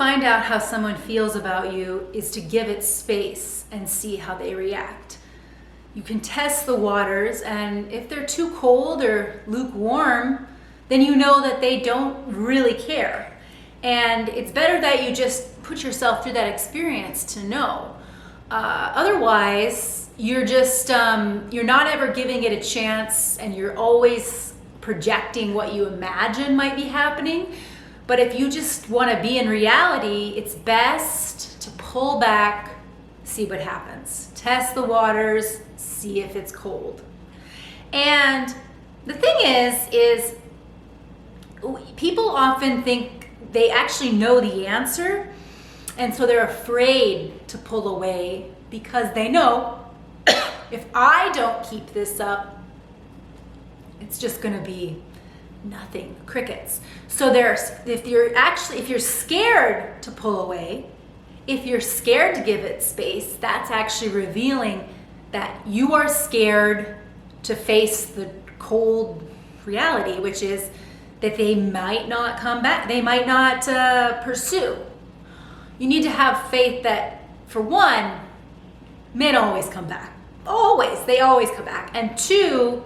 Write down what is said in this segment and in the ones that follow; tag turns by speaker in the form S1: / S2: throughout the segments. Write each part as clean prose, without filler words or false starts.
S1: find out how someone feels about you is to give it space and see how they react. You can test the waters, and if they're too cold or lukewarm, then you know that they don't really care. And it's better that you just put yourself through that experience to know. Otherwise, you're just, you're not ever giving it a chance, and you're always projecting what you imagine might be happening. But if you just want to be in reality, it's best to pull back, see what happens. Test the waters, see if it's cold. And the thing is people often think they actually know the answer, and so they're afraid to pull away because they know if I don't keep this up, it's just going to be nothing, crickets. So if you're scared to pull away, if you're scared to give it space, that's actually revealing that you are scared to face the cold reality, which is that they might not come back, they might not pursue. You need to have faith that, for one, men always come back. They always come back. And two,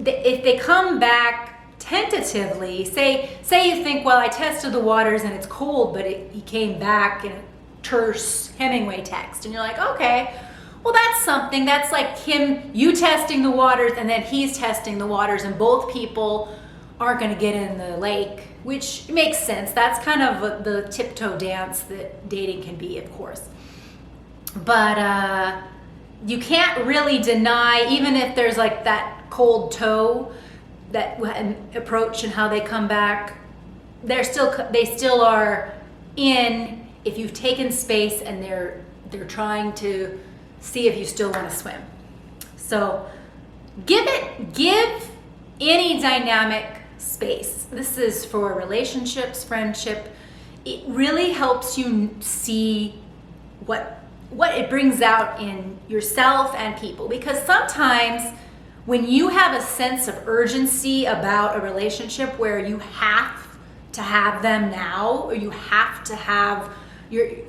S1: if they come back tentatively, say you think, well, I tested the waters and it's cold, but he came back in a terse Hemingway text, and you're like, okay, well, that's something. That's like you testing the waters, and then he's testing the waters, and both people aren't going to get in the lake, which makes sense. That's kind of the tiptoe dance that dating can be, of course. But you can't really deny, even if there's like that cold toe, that approach and how they come back, they still are in if you've taken space, and they're trying to see if you still want to swim. So give any dynamic space. This is for relationships, friendship. It really helps you see what it brings out in yourself and people, because sometimes when you have a sense of urgency about a relationship where you have to have them now, or you have to have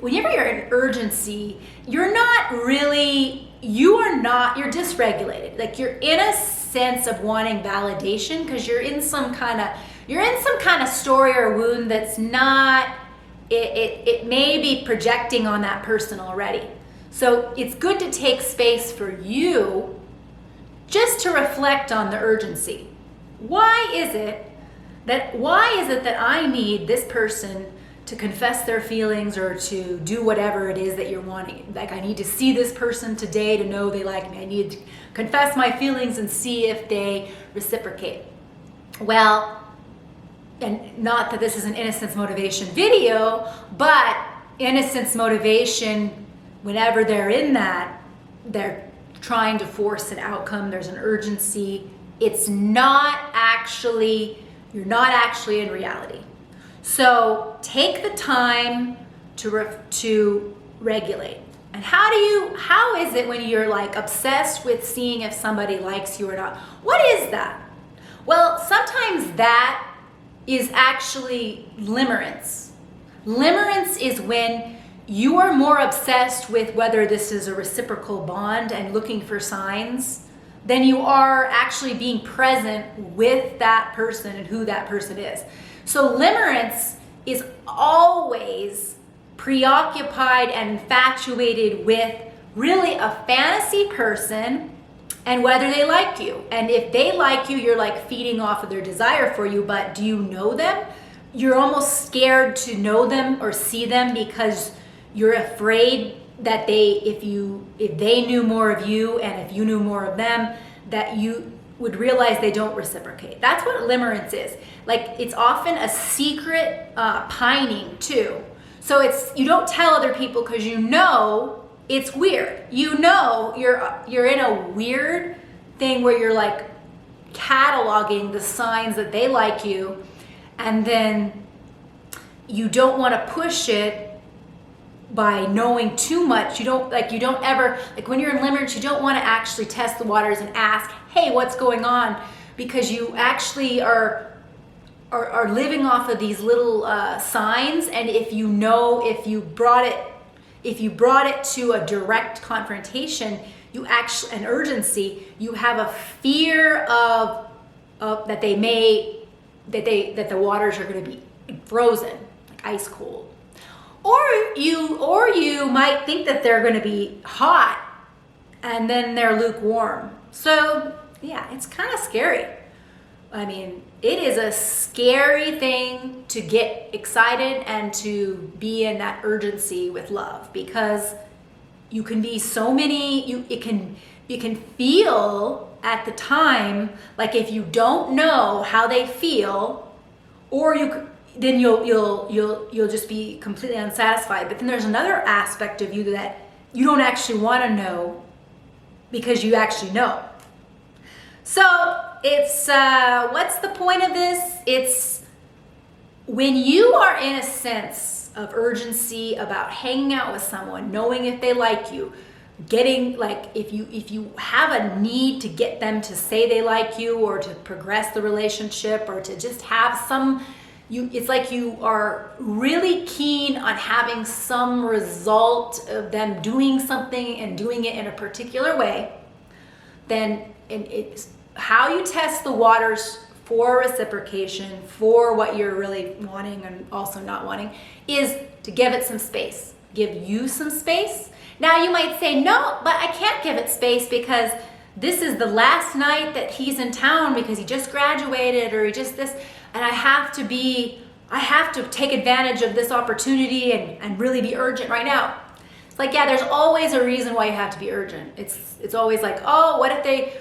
S1: whenever you're in urgency, you're dysregulated. Like, you're in a sense of wanting validation because you're in some kind of story or wound that's not, it may be projecting on that person already. So it's good to take space for you just to reflect on the urgency. Why is it that I need this person to confess their feelings or to do whatever it is that you're wanting? Like, I need to see this person today to know they like me. I need to confess my feelings and see if they reciprocate. Well, and not that this is an innocence motivation video, but innocence motivation, whenever they're in that, they're trying to force an outcome, there's an urgency. You're not actually in reality. So take the time to regulate. And how is it when you're like obsessed with seeing if somebody likes you or not? What is that? Well, sometimes that is actually limerence. Limerence is when you are more obsessed with whether this is a reciprocal bond and looking for signs than you are actually being present with that person and who that person is. So limerence is always preoccupied and infatuated with really a fantasy person and whether they like you. And if they like you, you're like feeding off of their desire for you, but do you know them? You're almost scared to know them or see them because you're afraid that if they knew more of you and if you knew more of them, that you would realize they don't reciprocate. That's what limerence is. Like, it's often a secret pining too. So you don't tell other people because you know it's weird. You know you're in a weird thing where you're like cataloging the signs that they like you, and then you don't want to push it by knowing too much. You don't ever, like when you're in limerence, you don't want to actually test the waters and ask, hey, what's going on? Because you actually are are living off of these little signs, and if you brought it to a direct confrontation, you actually, an urgency, you have a fear of that the waters are going to be frozen, like ice cold, or you might think that they're going to be hot, and then they're lukewarm. So yeah, it's kind of scary. I mean, it is a scary thing to get excited and to be in that urgency with love, because you can be so many, you can feel at the time, like if you don't know how they feel, or then you'll just be completely unsatisfied. But then there's another aspect of you that you don't actually want to know, because you actually know. So it's what's the point of this? It's when you are in a sense of urgency about hanging out with someone, knowing if they like you, getting, like, if you have a need to get them to say they like you, or to progress the relationship, or to just have some, it's like you are really keen on having some result of them doing something and doing it in a particular way, then it's how you test the waters for reciprocation, for what you're really wanting and also not wanting, is to give it some space. Give you some space. Now you might say, no, but I can't give it space because this is the last night that he's in town because he just graduated, or he just this, and I have to take advantage of this opportunity and really be urgent right now. It's like, yeah, there's always a reason why you have to be urgent. It's always like, oh, what if they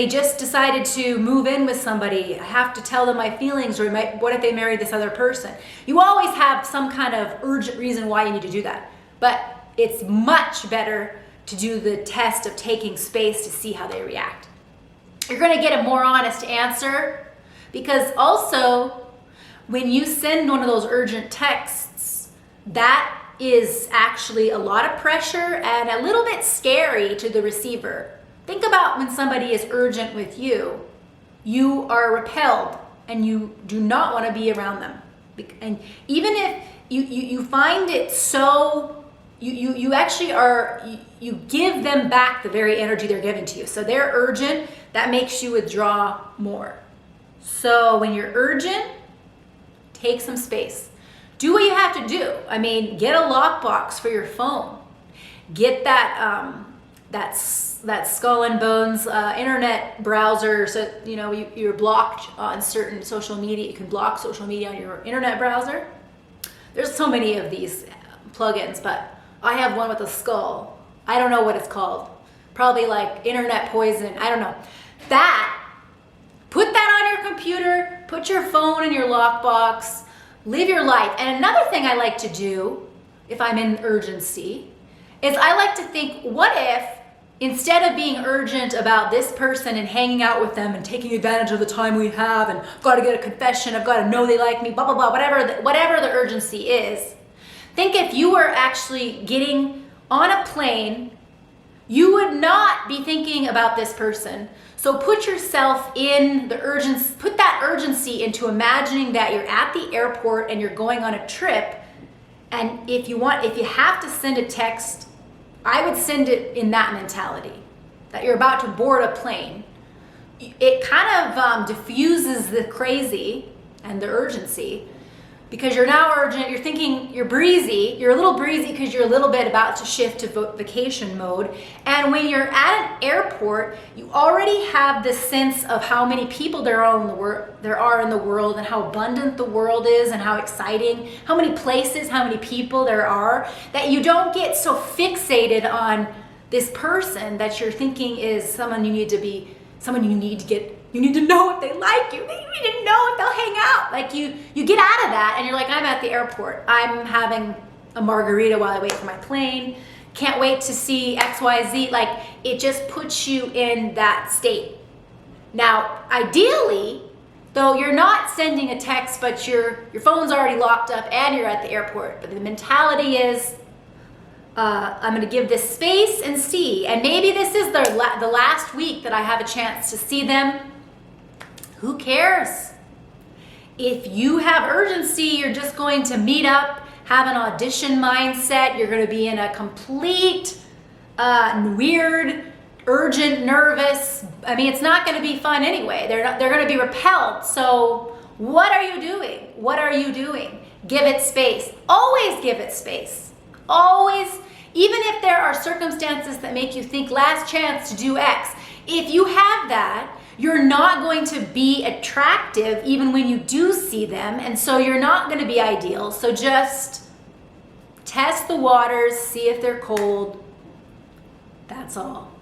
S1: just decided to move in with somebody. I have to tell them my feelings, or what if they married this other person? You always have some kind of urgent reason why you need to do that. But it's much better to do the test of taking space to see how they react. You're going to get a more honest answer, because also when you send one of those urgent texts, that is actually a lot of pressure and a little bit scary to the receiver. Think about when somebody is urgent with you, you are repelled and you do not want to be around them. And even if you find it so, you actually you give them back the very energy they're giving to you. So they're urgent, that makes you withdraw more. So when you're urgent, take some space. Do what you have to do. I mean, get a lockbox for your phone. Get that Skull and Bones internet browser, so you're blocked on certain social media. You can block social media on your internet browser. There's so many of these plugins, but I have one with a skull. I don't know what it's called. Probably like internet poison. I don't know. Put that on your computer. Put your phone in your lockbox. Live your life. And another thing I like to do if I'm in urgency is I like to think, what if instead of being urgent about this person and hanging out with them and taking advantage of the time we have, and I've got to get a confession, I've got to know they like me, blah, blah, blah, whatever the urgency is, think if you were actually getting on a plane, you would not be thinking about this person. So put yourself in the urgency, put that urgency into imagining that you're at the airport and you're going on a trip. And if you have to send a text, I would send it in that mentality, that you're about to board a plane. It kind of diffuses the crazy and the urgency, because you're now urgent, you're thinking, you're a little breezy because you're a little bit about to shift to vacation mode. And when you're at an airport, you already have this sense of how many people there are in the world, and how abundant the world is, and how exciting, how many places, how many people there are, that you don't get so fixated on this person that you're thinking is someone you need to know if they like you. You need to know if they'll hang out. Like you get out of that and you're like, I'm at the airport. I'm having a margarita while I wait for my plane. Can't wait to see XYZ. Like, it just puts you in that state. Now, ideally, though, you're not sending a text, but your phone's already locked up and you're at the airport. But the mentality is, I'm going to give this space and see. And maybe this is the last week that I have a chance to see them. Who cares? If you have urgency, you're just going to meet up, have an audition mindset. You're going to be in a complete, weird, urgent, nervous. I mean, it's not going to be fun anyway. They're going to be repelled. So what are you doing? What are you doing? Give it space. Always give it space. Always, even if there are circumstances that make you think last chance to do X, if you have that, you're not going to be attractive even when you do see them, and so you're not going to be ideal. So just test the waters, see if they're cold. That's all.